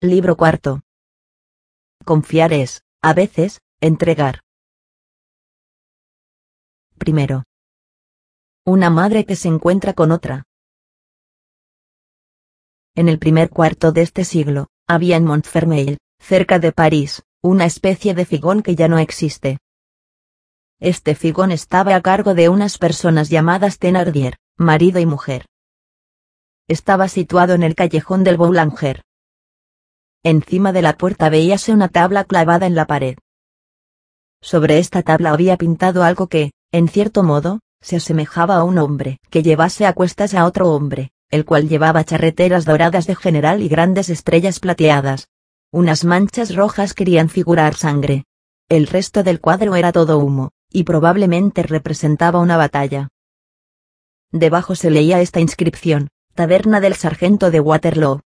Libro cuarto. Confiar es, a veces, entregar. Primero. Una madre que se encuentra con otra. En el primer cuarto de este siglo, había en Montfermeil, cerca de París, una especie de figón que ya no existe. Este figón estaba a cargo de unas personas llamadas Thénardier, marido y mujer. Estaba situado en el callejón del Boulanger. Encima de la puerta veíase una tabla clavada en la pared. Sobre esta tabla había pintado algo que, en cierto modo, se asemejaba a un hombre que llevase a cuestas a otro hombre, el cual llevaba charreteras doradas de general y grandes estrellas plateadas. Unas manchas rojas querían figurar sangre. El resto del cuadro era todo humo, y probablemente representaba una batalla. Debajo se leía esta inscripción: Taberna del Sargento de Waterloo.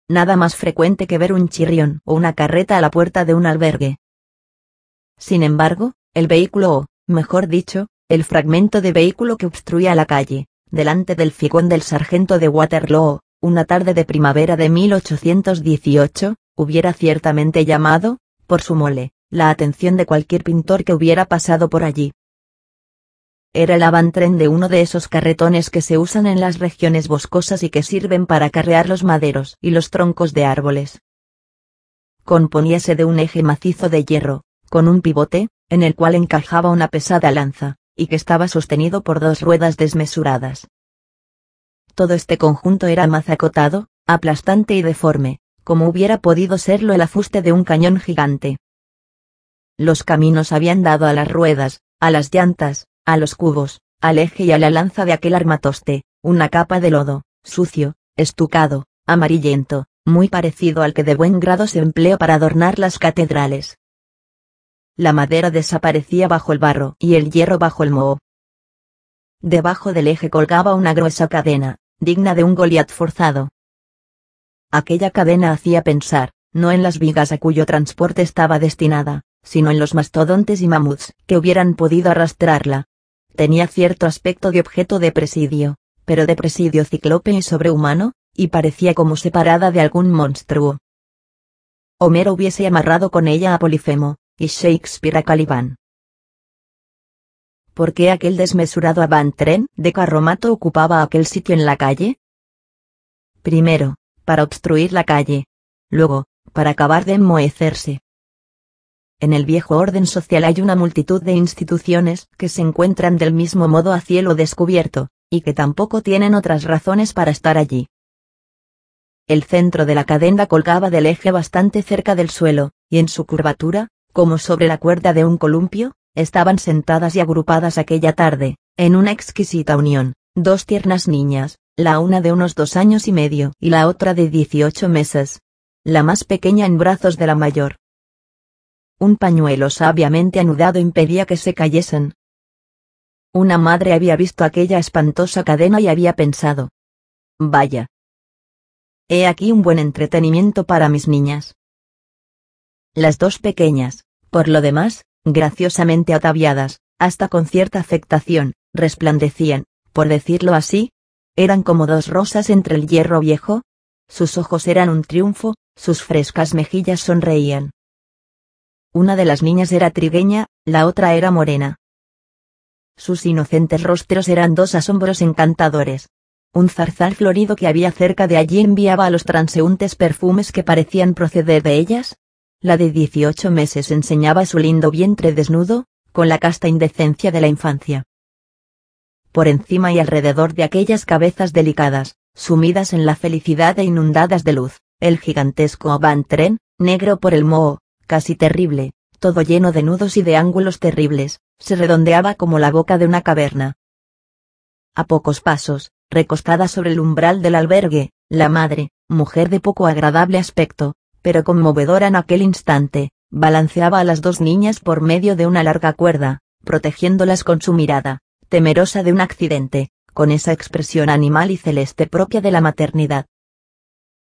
Nada más frecuente que ver un chirrión o una carreta a la puerta de un albergue. Sin embargo, el vehículo o, mejor dicho, el fragmento de vehículo que obstruía la calle, delante del figón del sargento de Waterloo, una tarde de primavera de 1818, hubiera ciertamente llamado, por su mole, la atención de cualquier pintor que hubiera pasado por allí. Era el avant-train de uno de esos carretones que se usan en las regiones boscosas y que sirven para carrear los maderos y los troncos de árboles. Componíase de un eje macizo de hierro, con un pivote, en el cual encajaba una pesada lanza, y que estaba sostenido por dos ruedas desmesuradas. Todo este conjunto era mazacotado, aplastante y deforme, como hubiera podido serlo el afuste de un cañón gigante. Los caminos habían dado a las ruedas, a las llantas, a los cubos, al eje y a la lanza de aquel armatoste, una capa de lodo, sucio, estucado, amarillento, muy parecido al que de buen grado se empleó para adornar las catedrales. La madera desaparecía bajo el barro y el hierro bajo el moho. Debajo del eje colgaba una gruesa cadena, digna de un Goliat forzado. Aquella cadena hacía pensar, no en las vigas a cuyo transporte estaba destinada, sino en los mastodontes y mamuts que hubieran podido arrastrarla. Tenía cierto aspecto de objeto de presidio, pero de presidio cíclope y sobrehumano, y parecía como separada de algún monstruo. Homero hubiese amarrado con ella a Polifemo, y Shakespeare a Calibán. ¿Por qué aquel desmesurado avant-train de carromato ocupaba aquel sitio en la calle? Primero, para obstruir la calle. Luego, para acabar de enmohecerse. En el viejo orden social hay una multitud de instituciones que se encuentran del mismo modo a cielo descubierto, y que tampoco tienen otras razones para estar allí. El centro de la cadena colgaba del eje bastante cerca del suelo, y en su curvatura, como sobre la cuerda de un columpio, estaban sentadas y agrupadas aquella tarde, en una exquisita unión, dos tiernas niñas, la una de unos 2 años y medio y la otra de 18 meses. La más pequeña en brazos de la mayor. Un pañuelo sabiamente anudado impedía que se cayesen. Una madre había visto aquella espantosa cadena y había pensado: vaya. He aquí un buen entretenimiento para mis niñas. Las dos pequeñas, por lo demás, graciosamente ataviadas, hasta con cierta afectación, resplandecían, por decirlo así. Eran como dos rosas entre el hierro viejo. Sus ojos eran un triunfo, sus frescas mejillas sonreían. Una de las niñas era trigueña, la otra era morena. Sus inocentes rostros eran dos asombros encantadores. Un zarzal florido que había cerca de allí enviaba a los transeúntes perfumes que parecían proceder de ellas. La de 18 meses enseñaba su lindo vientre desnudo, con la casta indecencia de la infancia. Por encima y alrededor de aquellas cabezas delicadas, sumidas en la felicidad e inundadas de luz, el gigantesco avant-train, negro por el moho, casi terrible, todo lleno de nudos y de ángulos terribles, se redondeaba como la boca de una caverna. A pocos pasos, recostada sobre el umbral del albergue, la madre, mujer de poco agradable aspecto, pero conmovedora en aquel instante, balanceaba a las dos niñas por medio de una larga cuerda, protegiéndolas con su mirada, temerosa de un accidente, con esa expresión animal y celeste propia de la maternidad.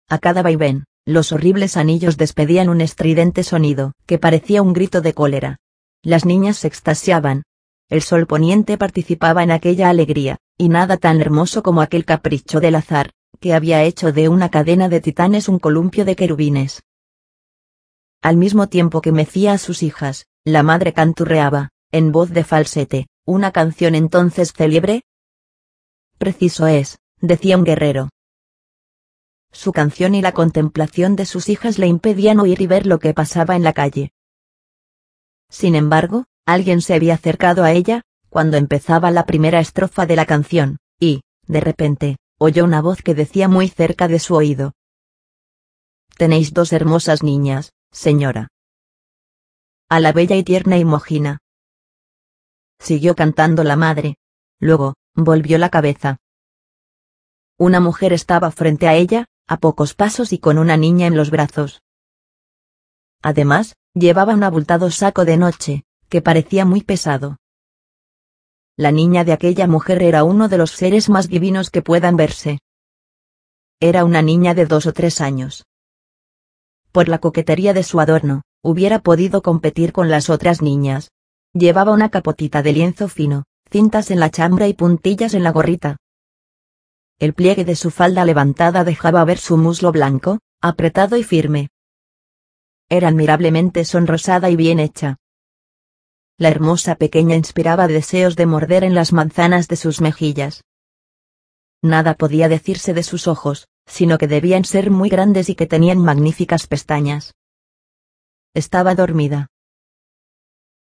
A cada vaivén, Los horribles anillos despedían un estridente sonido que parecía un grito de cólera. Las niñas se extasiaban. El sol poniente participaba en aquella alegría, y nada tan hermoso como aquel capricho del azar, que había hecho de una cadena de titanes un columpio de querubines. Al mismo tiempo que mecía a sus hijas, la madre canturreaba, en voz de falsete, una canción entonces célebre. Preciso es, decía un guerrero. Su canción y la contemplación de sus hijas le impedían oír y ver lo que pasaba en la calle. Sin embargo, alguien se había acercado a ella, cuando empezaba la primera estrofa de la canción, y, de repente, oyó una voz que decía muy cerca de su oído: «Tenéis dos hermosas niñas, señora». A la bella y tierna Imogina. Siguió cantando la madre. Luego, volvió la cabeza. Una mujer estaba frente a ella, a pocos pasos y con una niña en los brazos. Además, llevaba un abultado saco de noche, que parecía muy pesado. La niña de aquella mujer era uno de los seres más divinos que puedan verse. Era una niña de 2 o 3 años. Por la coquetería de su adorno, hubiera podido competir con las otras niñas. Llevaba una capotita de lienzo fino, cintas en la chambra y puntillas en la gorrita. El pliegue de su falda levantada dejaba ver su muslo blanco, apretado y firme. Era admirablemente sonrosada y bien hecha. La hermosa pequeña inspiraba deseos de morder en las manzanas de sus mejillas. Nada podía decirse de sus ojos, sino que debían ser muy grandes y que tenían magníficas pestañas. Estaba dormida.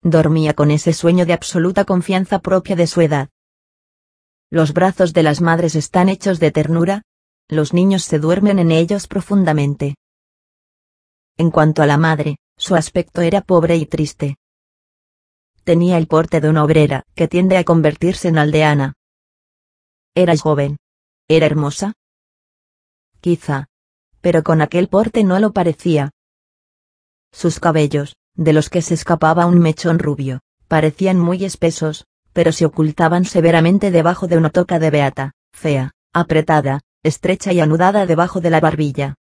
Dormía con ese sueño de absoluta confianza propia de su edad. Los brazos de las madres están hechos de ternura, los niños se duermen en ellos profundamente. En cuanto a la madre, su aspecto era pobre y triste. Tenía el porte de una obrera que tiende a convertirse en aldeana. Era joven. ¿Era hermosa? Quizá. Pero con aquel porte no lo parecía. Sus cabellos, de los que se escapaba un mechón rubio, parecían muy espesos, pero se ocultaban severamente debajo de una toca de beata, fea, apretada, estrecha y anudada debajo de la barbilla.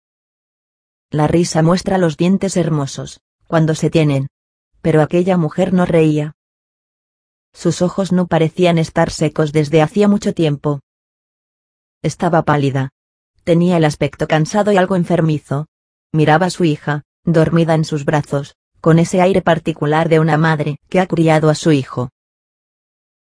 La risa muestra los dientes hermosos, cuando se tienen. Pero aquella mujer no reía. Sus ojos no parecían estar secos desde hacía mucho tiempo. Estaba pálida. Tenía el aspecto cansado y algo enfermizo. Miraba a su hija, dormida en sus brazos, con ese aire particular de una madre que ha criado a su hijo.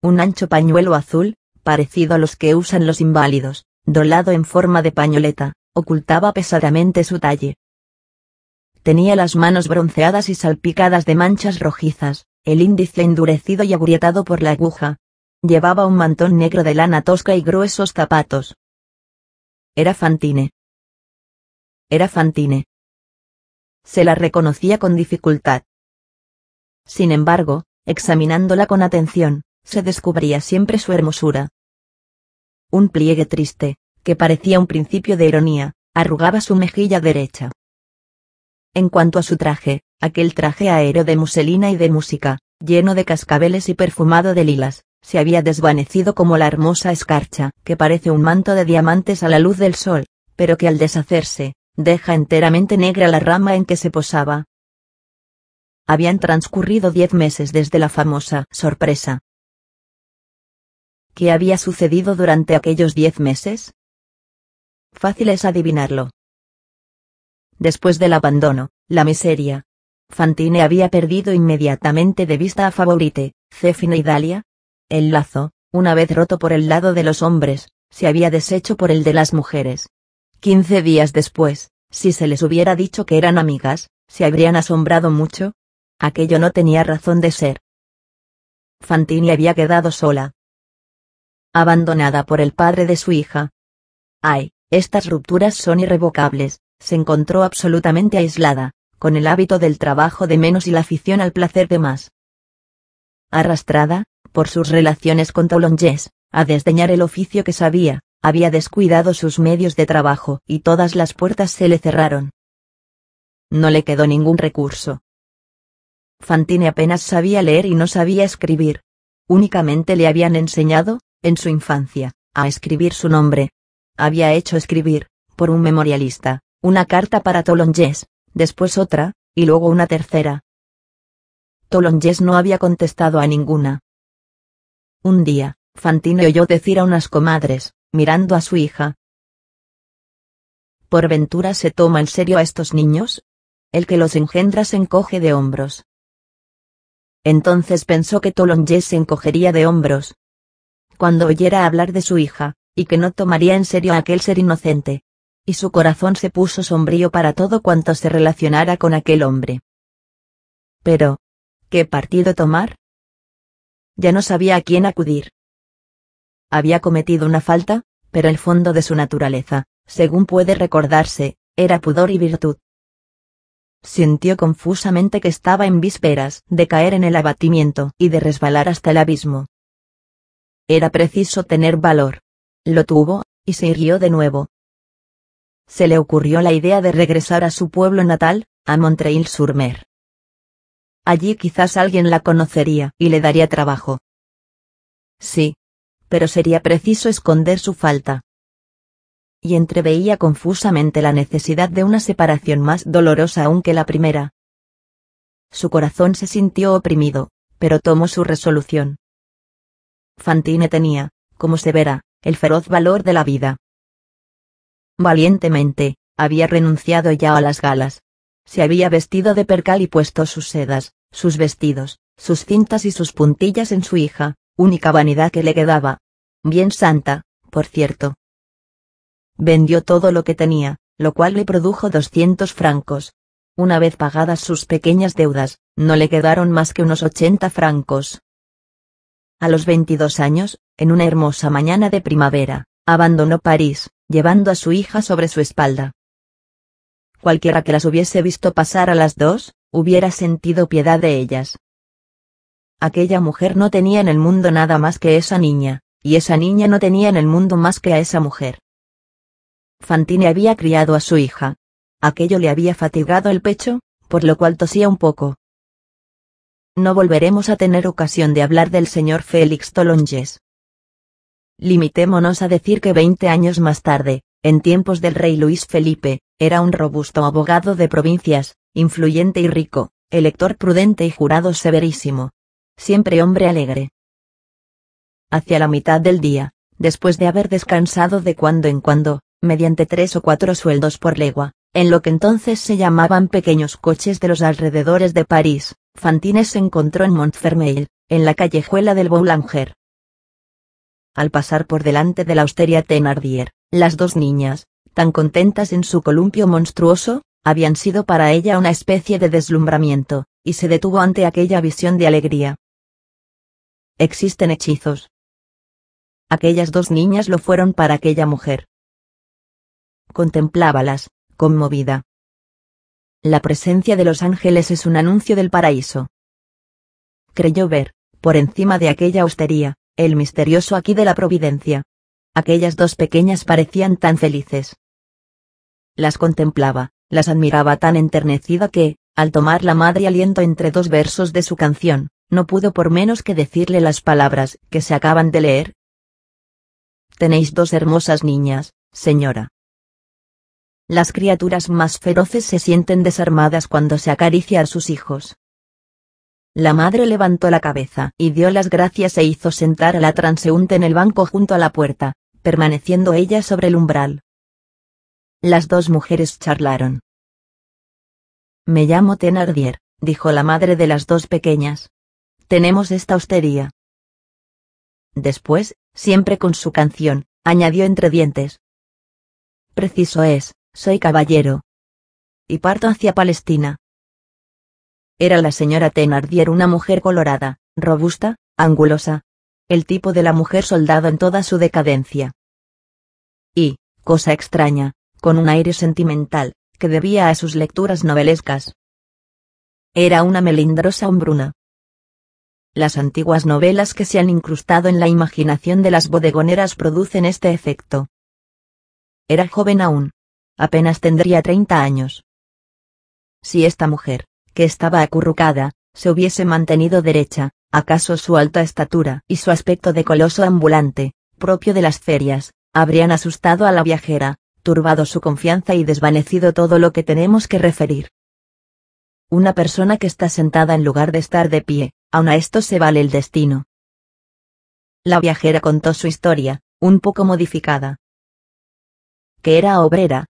Un ancho pañuelo azul, parecido a los que usan los inválidos, dolado en forma de pañoleta, ocultaba pesadamente su talle. Tenía las manos bronceadas y salpicadas de manchas rojizas, el índice endurecido y agrietado por la aguja. Llevaba un mantón negro de lana tosca y gruesos zapatos. Era Fantine. Era Fantine. Se la reconocía con dificultad. Sin embargo, examinándola con atención, se descubría siempre su hermosura. Un pliegue triste, que parecía un principio de ironía, arrugaba su mejilla derecha. En cuanto a su traje, aquel traje aéreo de muselina y de música, lleno de cascabeles y perfumado de lilas, se había desvanecido como la hermosa escarcha que parece un manto de diamantes a la luz del sol, pero que al deshacerse, deja enteramente negra la rama en que se posaba. Habían transcurrido 10 meses desde la famosa sorpresa. ¿Qué había sucedido durante aquellos 10 meses? Fácil es adivinarlo. Después del abandono, la miseria, Fantine había perdido inmediatamente de vista a Favorite, Zéfina y Dalia. El lazo, una vez roto por el lado de los hombres, se había deshecho por el de las mujeres. 15 días después, si se les hubiera dicho que eran amigas, se habrían asombrado mucho. Aquello no tenía razón de ser. Fantine había quedado sola. Abandonada por el padre de su hija. Ay, estas rupturas son irrevocables. Se encontró absolutamente aislada, con el hábito del trabajo de menos y la afición al placer de más. Arrastrada, por sus relaciones con Toulonges, a desdeñar el oficio que sabía, había descuidado sus medios de trabajo y todas las puertas se le cerraron. No le quedó ningún recurso. Fantine apenas sabía leer y no sabía escribir. Únicamente le habían enseñado, en su infancia, a escribir su nombre. Había hecho escribir, por un memorialista, una carta para Tolonges, después otra, y luego una tercera. Tolonges no había contestado a ninguna. Un día, Fantine oyó decir a unas comadres, mirando a su hija: ¿por ventura se toma en serio a estos niños? El que los engendra se encoge de hombros. Entonces pensó que Tolonges se encogería de hombros cuando oyera hablar de su hija, y que no tomaría en serio a aquel ser inocente. Y su corazón se puso sombrío para todo cuanto se relacionara con aquel hombre. Pero, ¿qué partido tomar? Ya no sabía a quién acudir. Había cometido una falta, pero el fondo de su naturaleza, según puede recordarse, era pudor y virtud. Sintió confusamente que estaba en vísperas de caer en el abatimiento y de resbalar hasta el abismo. Era preciso tener valor. Lo tuvo, y se irguió de nuevo. Se le ocurrió la idea de regresar a su pueblo natal, a Montreuil-sur-Mer. Allí quizás alguien la conocería y le daría trabajo. Sí. Pero sería preciso esconder su falta. Y entreveía confusamente la necesidad de una separación más dolorosa aún que la primera. Su corazón se sintió oprimido, pero tomó su resolución. Fantine tenía, como se verá, el feroz valor de la vida. Valientemente, había renunciado ya a las galas. Se había vestido de percal y puesto sus sedas, sus vestidos, sus cintas y sus puntillas en su hija, única vanidad que le quedaba. Bien santa, por cierto. Vendió todo lo que tenía, lo cual le produjo 200 francos. Una vez pagadas sus pequeñas deudas, no le quedaron más que unos 80 francos. A los 22 años, en una hermosa mañana de primavera, abandonó París, llevando a su hija sobre su espalda. Cualquiera que las hubiese visto pasar a las dos, hubiera sentido piedad de ellas. Aquella mujer no tenía en el mundo nada más que esa niña, y esa niña no tenía en el mundo más que a esa mujer. Fantine había criado a su hija. Aquello le había fatigado el pecho, por lo cual tosía un poco. No volveremos a tener ocasión de hablar del señor Félix Tolonges. Limitémonos a decir que 20 años más tarde, en tiempos del rey Luis Felipe, era un robusto abogado de provincias, influyente y rico, elector prudente y jurado severísimo. Siempre hombre alegre. Hacia la mitad del día, después de haber descansado de cuando en cuando, mediante 3 o 4 sueldos por legua, en lo que entonces se llamaban pequeños coches de los alrededores de París, Fantine se encontró en Montfermeil, en la callejuela del Boulanger. Al pasar por delante de la austeria Thénardier, las dos niñas, tan contentas en su columpio monstruoso, habían sido para ella una especie de deslumbramiento, y se detuvo ante aquella visión de alegría. Existen hechizos. Aquellas dos niñas lo fueron para aquella mujer. Contemplábalas, conmovida. La presencia de los ángeles es un anuncio del paraíso. Creyó ver, por encima de aquella hostería, el misterioso aquí de la providencia. Aquellas dos pequeñas parecían tan felices. Las contemplaba, las admiraba tan enternecida que, al tomar la madre aliento entre dos versos de su canción, no pudo por menos que decirle las palabras que se acaban de leer. Tenéis dos hermosas niñas, señora. Las criaturas más feroces se sienten desarmadas cuando se acaricia a sus hijos. La madre levantó la cabeza y dio las gracias e hizo sentar a la transeúnte en el banco junto a la puerta, permaneciendo ella sobre el umbral. Las dos mujeres charlaron. Me llamo Thénardier, dijo la madre de las dos pequeñas. Tenemos esta hostería. Después, siempre con su canción, añadió entre dientes. Preciso es, soy caballero. Y parto hacia Palestina. Era la señora Thénardier una mujer colorada, robusta, angulosa. El tipo de la mujer soldado en toda su decadencia. Y, cosa extraña, con un aire sentimental, que debía a sus lecturas novelescas. Era una melindrosa hombruna. Las antiguas novelas que se han incrustado en la imaginación de las bodegoneras producen este efecto. Era joven aún. Apenas tendría 30 años. Si esta mujer, que estaba acurrucada, se hubiese mantenido derecha, acaso su alta estatura y su aspecto de coloso ambulante, propio de las ferias, habrían asustado a la viajera, turbado su confianza y desvanecido todo lo que tenemos que referir. Una persona que está sentada en lugar de estar de pie, aun a esto se vale el destino. La viajera contó su historia, un poco modificada. Que era obrera,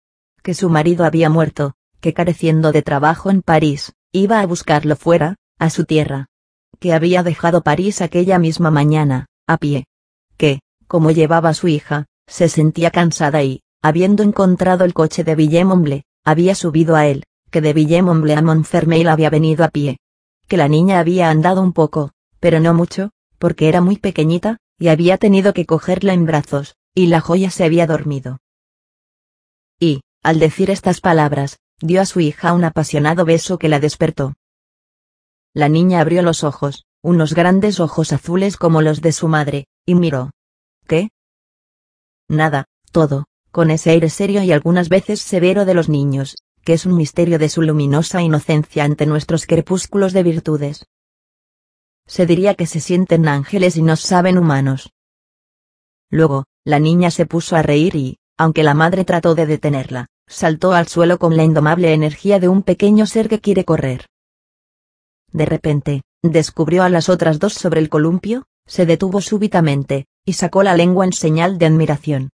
que su marido había muerto, que careciendo de trabajo en París, iba a buscarlo fuera, a su tierra. Que había dejado París aquella misma mañana, a pie. Que, como llevaba a su hija, se sentía cansada y, habiendo encontrado el coche de Villemomble, había subido a él, que de Villemomble a Montfermeil había venido a pie. Que la niña había andado un poco, pero no mucho, porque era muy pequeñita, y había tenido que cogerla en brazos, y la joya se había dormido. Y, al decir estas palabras, dio a su hija un apasionado beso que la despertó. La niña abrió los ojos, unos grandes ojos azules como los de su madre, y miró. ¿Qué? Nada, todo, con ese aire serio y algunas veces severo de los niños, que es un misterio de su luminosa inocencia ante nuestros crepúsculos de virtudes. Se diría que se sienten ángeles y nos saben humanos. Luego, la niña se puso a reír y, aunque la madre trató de detenerla, saltó al suelo con la indomable energía de un pequeño ser que quiere correr. De repente, descubrió a las otras dos sobre el columpio, se detuvo súbitamente, y sacó la lengua en señal de admiración.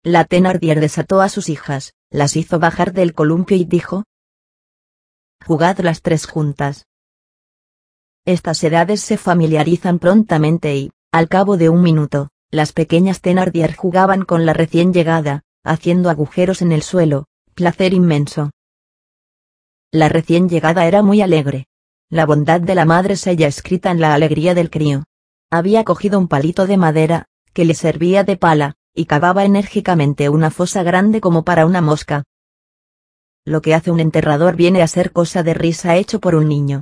La Thénardier desató a sus hijas, las hizo bajar del columpio y dijo: «Jugad las tres juntas». Estas edades se familiarizan prontamente y, al cabo de un minuto, las pequeñas Thénardier jugaban con la recién llegada, haciendo agujeros en el suelo, placer inmenso. La recién llegada era muy alegre. La bondad de la madre se halla escrita en la alegría del crío. Había cogido un palito de madera, que le servía de pala, y cavaba enérgicamente una fosa grande como para una mosca. Lo que hace un enterrador viene a ser cosa de risa hecho por un niño.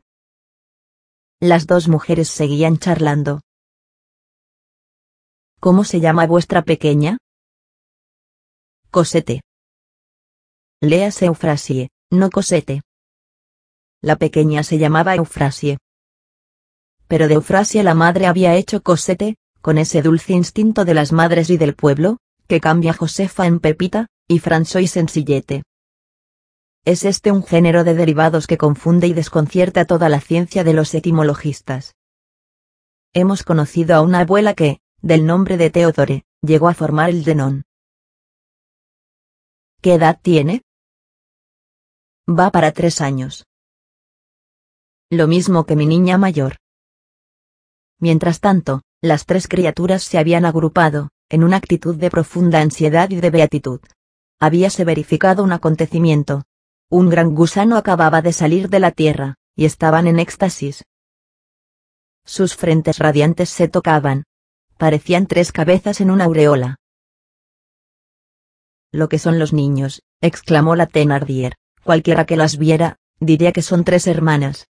Las dos mujeres seguían charlando. ¿Cómo se llama vuestra pequeña? Cosette. Léase Eufrasie, no Cosette. La pequeña se llamaba Eufrasie. Pero de Eufrasie la madre había hecho Cosette, con ese dulce instinto de las madres y del pueblo, que cambia Josefa en Pepita, y François en Sillette. Es este un género de derivados que confunde y desconcierta toda la ciencia de los etimologistas. Hemos conocido a una abuela que, del nombre de Theodore, llegó a formar el Denon. ¿Qué edad tiene? Va para 3 años. Lo mismo que mi niña mayor. Mientras tanto, las tres criaturas se habían agrupado, en una actitud de profunda ansiedad y de beatitud. Habíase verificado un acontecimiento. Un gran gusano acababa de salir de la tierra, y estaban en éxtasis. Sus frentes radiantes se tocaban. Parecían 3 cabezas en una aureola. «Lo que son los niños», exclamó la Thénardier, «cualquiera que las viera, diría que son 3 hermanas».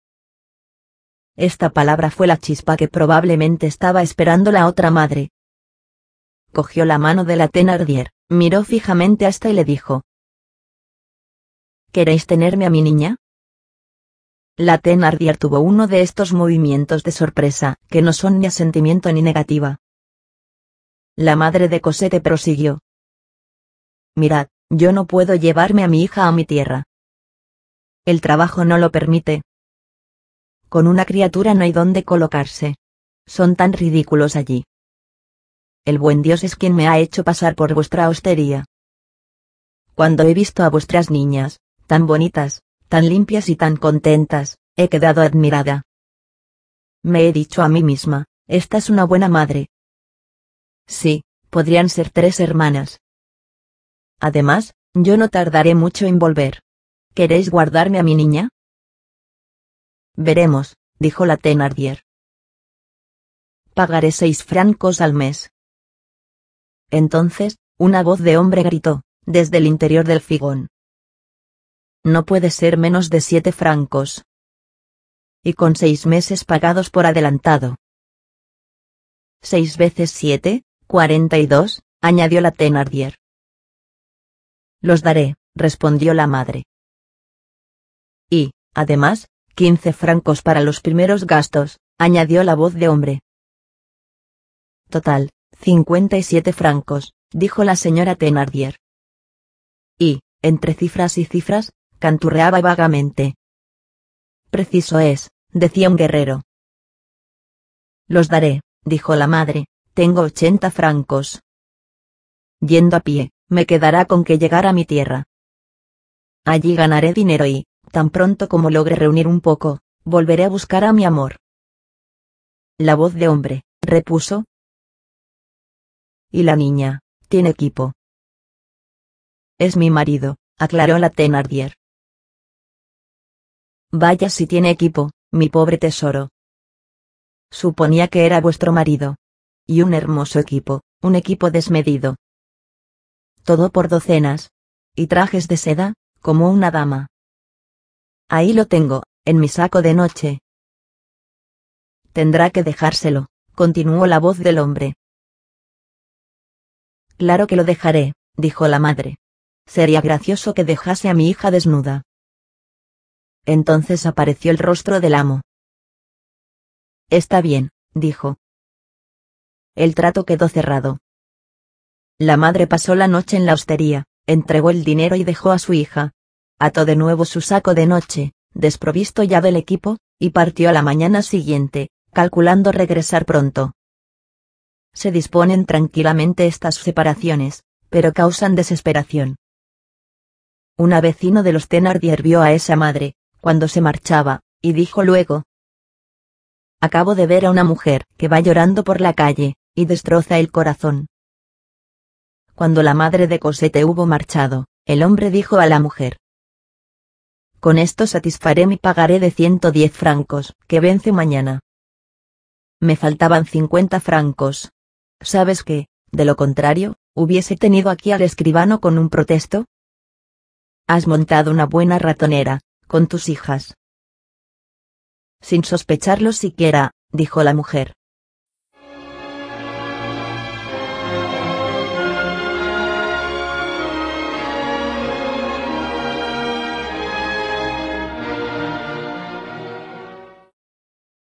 Esta palabra fue la chispa que probablemente estaba esperando la otra madre. Cogió la mano de la Thénardier, miró fijamente a esta y le dijo: «¿Queréis tenerme a mi niña?». La Thénardier tuvo uno de estos movimientos de sorpresa, que no son ni asentimiento ni negativa. La madre de Cosette prosiguió: «Mirad, yo no puedo llevarme a mi hija a mi tierra. El trabajo no lo permite. Con una criatura no hay dónde colocarse. Son tan ridículos allí. El buen Dios es quien me ha hecho pasar por vuestra hostería. Cuando he visto a vuestras niñas, tan bonitas, tan limpias y tan contentas, he quedado admirada. Me he dicho a mí misma, esta es una buena madre. Sí, podrían ser 3 hermanas. Además, yo no tardaré mucho en volver. ¿Queréis guardarme a mi niña?». «Veremos», dijo la Thénardier. «Pagaré 6 francos al mes». Entonces, una voz de hombre gritó, desde el interior del figón: «No puede ser menos de 7 francos. Y con 6 meses pagados por adelantado». «6 veces 7, 42», añadió la Thénardier. «Los daré», respondió la madre. «Y, además, 15 francos para los primeros gastos», añadió la voz de hombre. «Total, 57 francos», dijo la señora Thénardier. y, entre cifras y cifras, canturreaba vagamente. Preciso es, decía un guerrero. Los daré, dijo la madre, tengo 80 francos. Yendo a pie, me quedará con que llegar a mi tierra. Allí ganaré dinero y, tan pronto como logre reunir un poco, volveré a buscar a mi amor. La voz de hombre, repuso. Y la niña, tiene equipo. Es mi marido, aclaró la Thénardier. Vaya si tiene equipo, mi pobre tesoro. Suponía que era vuestro marido. Y un hermoso equipo, un equipo desmedido. Todo por docenas. Y trajes de seda, como una dama. Ahí lo tengo, en mi saco de noche. Tendrá que dejárselo, continuó la voz del hombre. Claro que lo dejaré, dijo la madre. Sería gracioso que dejase a mi hija desnuda. Entonces apareció el rostro del amo. Está bien, dijo. El trato quedó cerrado. La madre pasó la noche en la hostería, entregó el dinero y dejó a su hija. Ató de nuevo su saco de noche, desprovisto ya del equipo, y partió a la mañana siguiente, calculando regresar pronto. Se disponen tranquilamente estas separaciones, pero causan desesperación. Un vecino de los Thénardier vio a esa madre, cuando se marchaba, y dijo luego: acabo de ver a una mujer que va llorando por la calle, y destroza el corazón. Cuando la madre de Cosette hubo marchado, el hombre dijo a la mujer: con esto satisfaré mi pagaré de 110 francos, que vence mañana. Me faltaban 50 francos. ¿Sabes qué? De lo contrario, hubiese tenido aquí al escribano con un protesto. Has montado una buena ratonera, con tus hijas. Sin sospecharlo siquiera, dijo la mujer.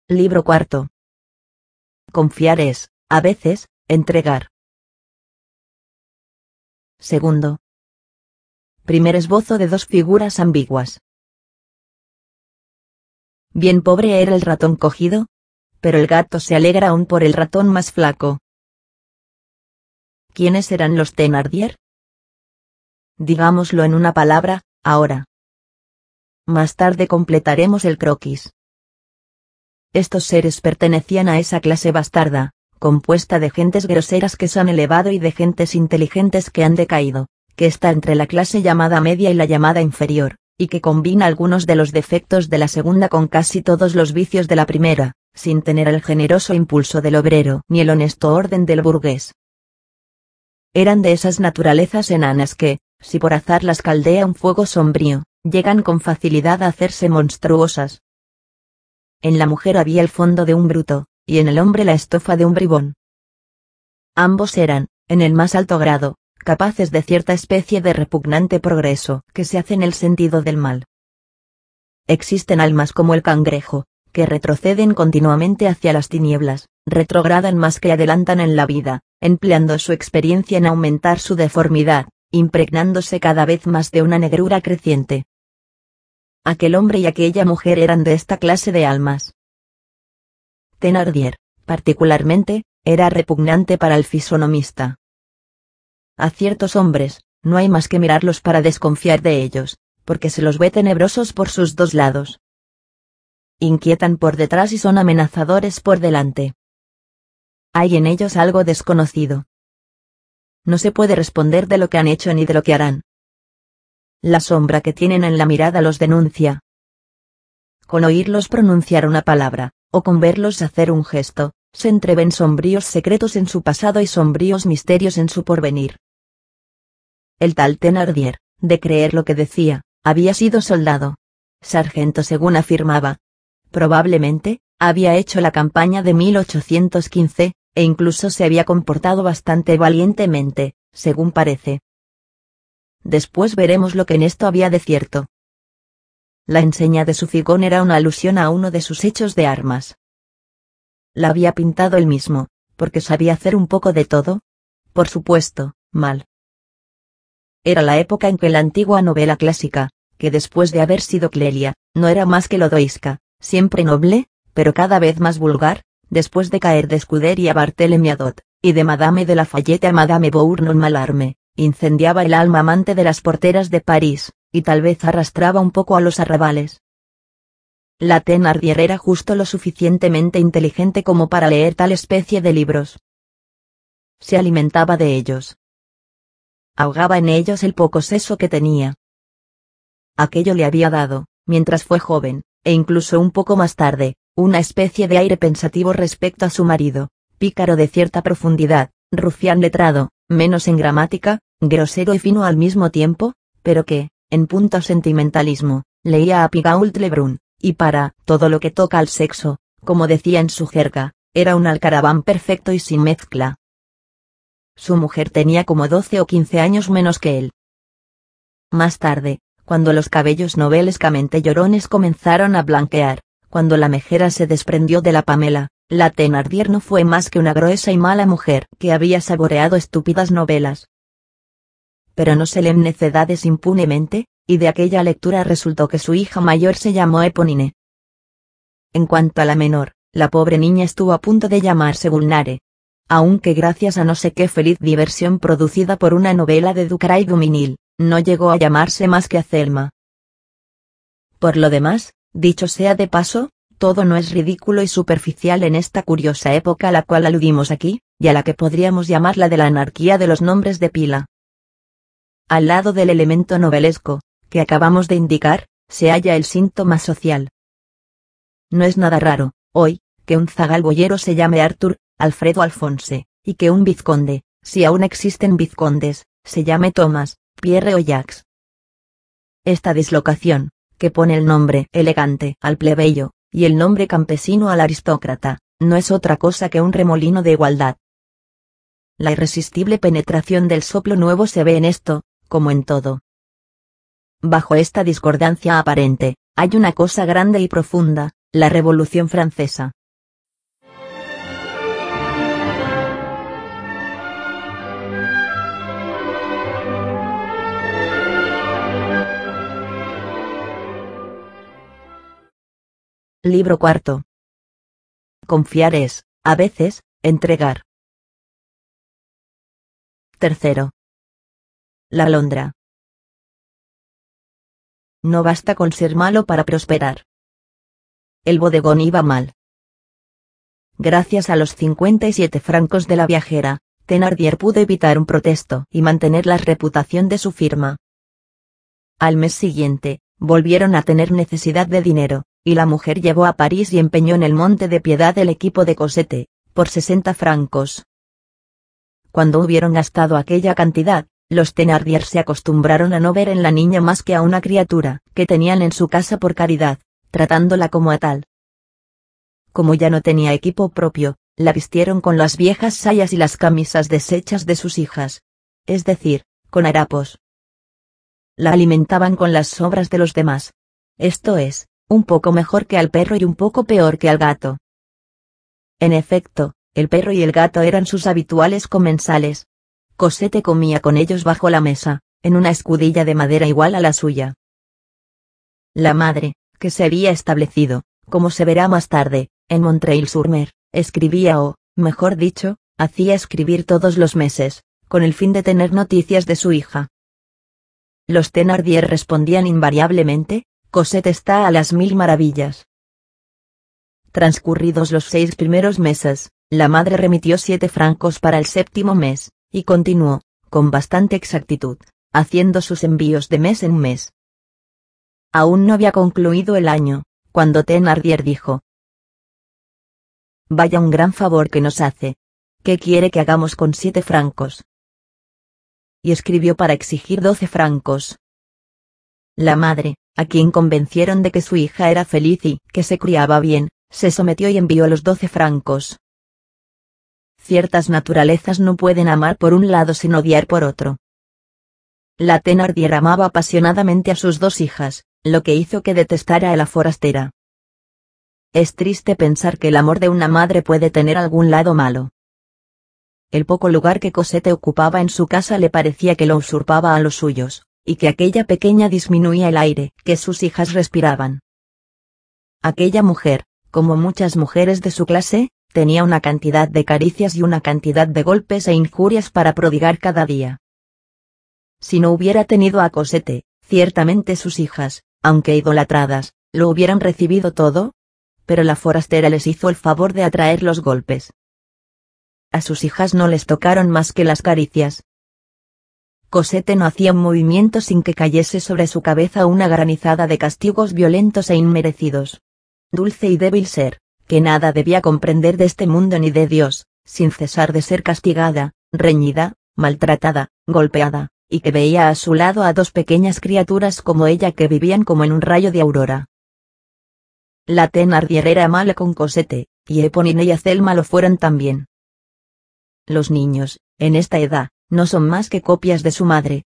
Libro cuarto. Confiar es, a veces, entregar. Segundo. Primer esbozo de dos figuras ambiguas. Bien pobre era el ratón cogido, pero el gato se alegra aún por el ratón más flaco. ¿Quiénes eran los Thénardier? Digámoslo en una palabra, ahora. Más tarde completaremos el croquis. Estos seres pertenecían a esa clase bastarda, compuesta de gentes groseras que se han elevado y de gentes inteligentes que han decaído, que está entre la clase llamada media y la llamada inferior, y que combina algunos de los defectos de la segunda con casi todos los vicios de la primera, sin tener el generoso impulso del obrero ni el honesto orden del burgués. Eran de esas naturalezas enanas que, si por azar las caldea un fuego sombrío, llegan con facilidad a hacerse monstruosas. En la mujer había el fondo de un bruto, y en el hombre la estofa de un bribón. Ambos eran, en el más alto grado, capaces de cierta especie de repugnante progreso que se hace en el sentido del mal. Existen almas como el cangrejo, que retroceden continuamente hacia las tinieblas, retrogradan más que adelantan en la vida, empleando su experiencia en aumentar su deformidad, impregnándose cada vez más de una negrura creciente. Aquel hombre y aquella mujer eran de esta clase de almas. Thénardier, particularmente, era repugnante para el fisonomista. A ciertos hombres, no hay más que mirarlos para desconfiar de ellos, porque se los ve tenebrosos por sus dos lados. Inquietan por detrás y son amenazadores por delante. Hay en ellos algo desconocido. No se puede responder de lo que han hecho ni de lo que harán. La sombra que tienen en la mirada los denuncia. Con oírlos pronunciar una palabra, o con verlos hacer un gesto, se entreven sombríos secretos en su pasado y sombríos misterios en su porvenir. El tal Thénardier, de creer lo que decía, había sido soldado. Sargento según afirmaba. Probablemente, había hecho la campaña de 1815, e incluso se había comportado bastante valientemente, según parece. Después veremos lo que en esto había de cierto. La enseña de su figón era una alusión a uno de sus hechos de armas. La había pintado él mismo, porque sabía hacer un poco de todo. Por supuesto, mal. Era la época en que la antigua novela clásica, que después de haber sido Clelia, no era más que Lodoiska, siempre noble, pero cada vez más vulgar, después de caer de Scuderi a Barthélemy Adot, y de Madame de Lafayette a Madame Bournon Malarme, incendiaba el alma amante de las porteras de París, y tal vez arrastraba un poco a los arrabales. La Thénardier era justo lo suficientemente inteligente como para leer tal especie de libros. Se alimentaba de ellos. Ahogaba en ellos el poco seso que tenía. Aquello le había dado, mientras fue joven, e incluso un poco más tarde, una especie de aire pensativo respecto a su marido, pícaro de cierta profundidad, rufián letrado, menos en gramática, grosero y fino al mismo tiempo, pero que, en punto sentimentalismo, leía a Pigault Lebrun, y para todo lo que toca al sexo, como decía en su jerga, era un alcaraván perfecto y sin mezcla. Su mujer tenía como 12 o 15 años menos que él. Más tarde, cuando los cabellos novelescamente llorones comenzaron a blanquear, cuando la mejera se desprendió de la Pamela, la Thénardier no fue más que una gruesa y mala mujer que había saboreado estúpidas novelas. Pero no se leen necedades impunemente, y de aquella lectura resultó que su hija mayor se llamó Eponine. En cuanto a la menor, la pobre niña estuvo a punto de llamarse Gulnare. Aunque gracias a no sé qué feliz diversión producida por una novela de Ducray Duminil, no llegó a llamarse más que Azelma. Por lo demás, dicho sea de paso, todo no es ridículo y superficial en esta curiosa época a la cual aludimos aquí, y a la que podríamos llamar la de la anarquía de los nombres de pila. Al lado del elemento novelesco, que acabamos de indicar, se halla el síntoma social. No es nada raro, hoy, que un zagal boyero se llame Arthur, Alfredo Alphonse, y que un vizconde, si aún existen vizcondes, se llame Thomas, Pierre o Jacques. Esta dislocación, que pone el nombre elegante al plebeyo, y el nombre campesino al aristócrata, no es otra cosa que un remolino de igualdad. La irresistible penetración del soplo nuevo se ve en esto, como en todo. Bajo esta discordancia aparente, hay una cosa grande y profunda, la Revolución Francesa. Libro cuarto. Confiar es, a veces, entregar. Tercero. La alondra. No basta con ser malo para prosperar. El bodegón iba mal. Gracias a los 57 francos de la viajera, Thénardier pudo evitar un protesto y mantener la reputación de su firma. Al mes siguiente, volvieron a tener necesidad de dinero, y la mujer llevó a París y empeñó en el Monte de Piedad el equipo de Cosette, por 60 francos. Cuando hubieron gastado aquella cantidad, los Thénardier se acostumbraron a no ver en la niña más que a una criatura que tenían en su casa por caridad, tratándola como a tal. Como ya no tenía equipo propio, la vistieron con las viejas sayas y las camisas deshechas de sus hijas. Es decir, con harapos. La alimentaban con las sobras de los demás. Esto es, un poco mejor que al perro y un poco peor que al gato. En efecto, el perro y el gato eran sus habituales comensales. Cosette comía con ellos bajo la mesa, en una escudilla de madera igual a la suya. La madre, que se había establecido, como se verá más tarde, en Montreuil-sur-Mer, escribía o, mejor dicho, hacía escribir todos los meses, con el fin de tener noticias de su hija. Los Thénardier respondían invariablemente: Cosette está a las 1000 maravillas. Transcurridos los 6 primeros meses, la madre remitió 7 francos para el 7º mes, y continuó, con bastante exactitud, haciendo sus envíos de mes en mes. Aún no había concluido el año, cuando Thénardier dijo: Vaya un gran favor que nos hace. ¿Qué quiere que hagamos con 7 francos? Y escribió para exigir 12 francos. La madre, a quien convencieron de que su hija era feliz y que se criaba bien, se sometió y envió los 12 francos. Ciertas naturalezas no pueden amar por un lado sin odiar por otro. La Thénardier amaba apasionadamente a sus 2 hijas, lo que hizo que detestara a la forastera. Es triste pensar que el amor de una madre puede tener algún lado malo. el poco lugar que Cosette ocupaba en su casa le parecía que lo usurpaba a los suyos, y que aquella pequeña disminuía el aire que sus hijas respiraban. Aquella mujer, como muchas mujeres de su clase, tenía una cantidad de caricias y una cantidad de golpes e injurias para prodigar cada día. Si no hubiera tenido a Cosette, ciertamente sus hijas, aunque idolatradas, lo hubieran recibido todo, pero la forastera les hizo el favor de atraer los golpes. A sus hijas no les tocaron más que las caricias. Cosette no hacía un movimiento sin que cayese sobre su cabeza una granizada de castigos violentos e inmerecidos. Dulce y débil ser, que nada debía comprender de este mundo ni de Dios, sin cesar de ser castigada, reñida, maltratada, golpeada, y que veía a su lado a dos pequeñas criaturas como ella que vivían como en un rayo de aurora. La Thénardier era mala con Cosette, y Éponine y Azelma lo fueron también. Los niños, en esta edad, no son más que copias de su madre.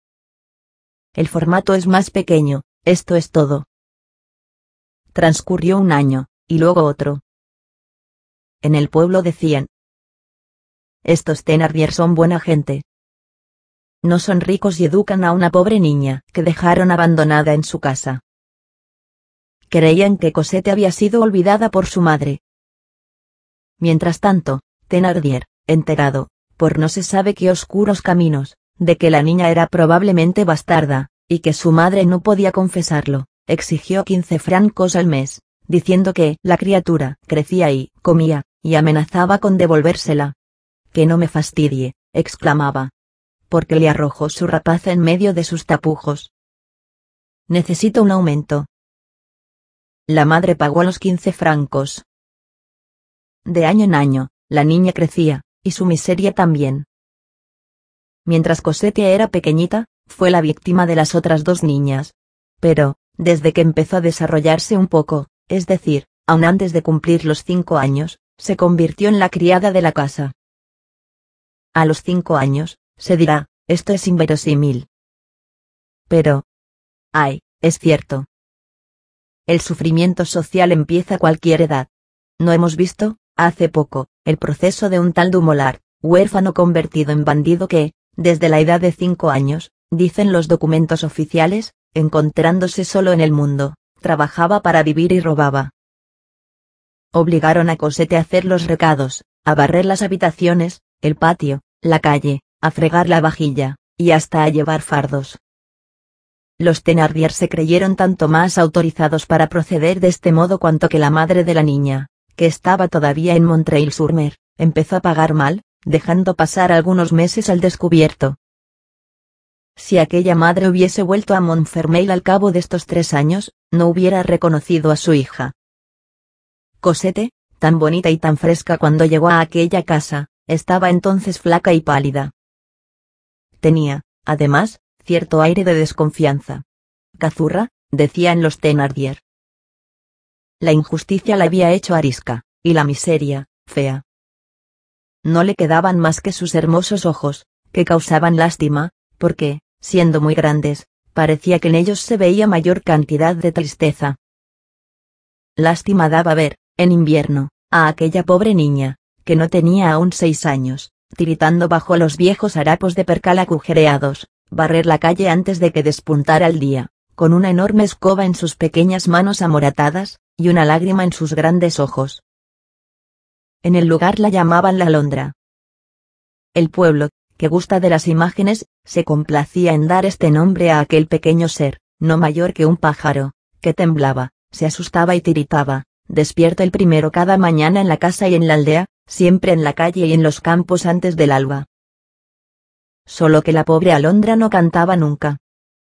El formato es más pequeño, esto es todo. Transcurrió un año, y luego otro. En el pueblo decían: estos Thénardier son buena gente. No son ricos y educan a una pobre niña que dejaron abandonada en su casa. Creían que Cosette había sido olvidada por su madre. Mientras tanto, Thénardier, enterado, por no se sabe qué oscuros caminos, de que la niña era probablemente bastarda, y que su madre no podía confesarlo, exigió 15 francos al mes, diciendo que la criatura crecía y comía, y amenazaba con devolvérsela. «Que no me fastidie», exclamaba. Porque le arrojó su rapaza en medio de sus tapujos. «Necesito un aumento». La madre pagó los 15 francos. De año en año, la niña crecía, y su miseria también. Mientras Cosette era pequeñita, fue la víctima de las otras dos niñas. Pero, desde que empezó a desarrollarse un poco, es decir, aún antes de cumplir los 5 años, se convirtió en la criada de la casa. A los 5 años, se dirá, esto es inverosímil. Pero, ay, es cierto. El sufrimiento social empieza a cualquier edad. ¿No hemos visto, hace poco, el proceso de un tal Dumoulin, huérfano convertido en bandido que, desde la edad de 5 años, dicen los documentos oficiales, encontrándose solo en el mundo, trabajaba para vivir y robaba? Obligaron a Cosette a hacer los recados, a barrer las habitaciones, el patio, la calle, a fregar la vajilla, y hasta a llevar fardos. Los Thénardier se creyeron tanto más autorizados para proceder de este modo cuanto que la madre de la niña, que estaba todavía en Montreuil-sur-Mer, empezó a pagar mal, dejando pasar algunos meses al descubierto. Si aquella madre hubiese vuelto a Montfermeil al cabo de estos 3 años, no hubiera reconocido a su hija. Cosette, tan bonita y tan fresca cuando llegó a aquella casa, estaba entonces flaca y pálida. Tenía, además, cierto aire de desconfianza. «Cazurra», decían los Thénardier. La injusticia la había hecho arisca, y la miseria, fea. No le quedaban más que sus hermosos ojos, que causaban lástima, porque, siendo muy grandes, parecía que en ellos se veía mayor cantidad de tristeza. Lástima daba ver, en invierno, a aquella pobre niña, que no tenía aún 6 años, tiritando bajo los viejos harapos de percal agujereados, barrer la calle antes de que despuntara el día, con una enorme escoba en sus pequeñas manos amoratadas, y una lágrima en sus grandes ojos. En el lugar la llamaban la Alondra. El pueblo, que gusta de las imágenes, se complacía en dar este nombre a aquel pequeño ser, no mayor que un pájaro, que temblaba, se asustaba y tiritaba, despierto el primero cada mañana en la casa y en la aldea, siempre en la calle y en los campos antes del alba. Solo que la pobre Alondra no cantaba nunca.